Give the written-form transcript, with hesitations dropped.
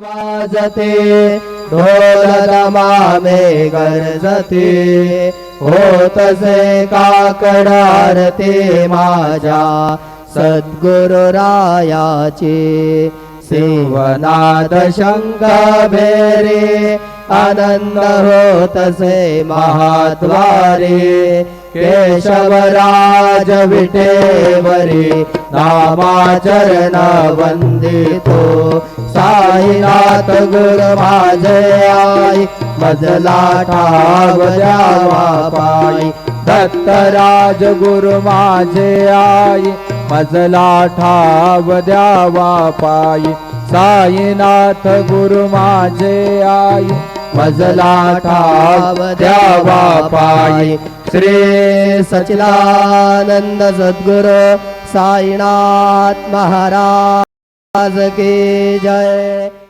वाजते ढोल दमामे गरजते होतसे काकड आरती माझ्या सद्गुरुरायाची शिवनाद शंख भेरे आनंद होतसे महाद्वारे केशवराज विटेवरी नामाचरण वंदितो साईनाथ गुरु माझे आई मजला ठाव द्यावा पायी दत्तराज गुरु माझे आई मजला ठाव द्यावा पायी साईनाथ गुरु माझे आई मजला ठाव द्यावा पायी श्री सच्चिदानंद सद्गुरु साईनाथ महाराज की जय।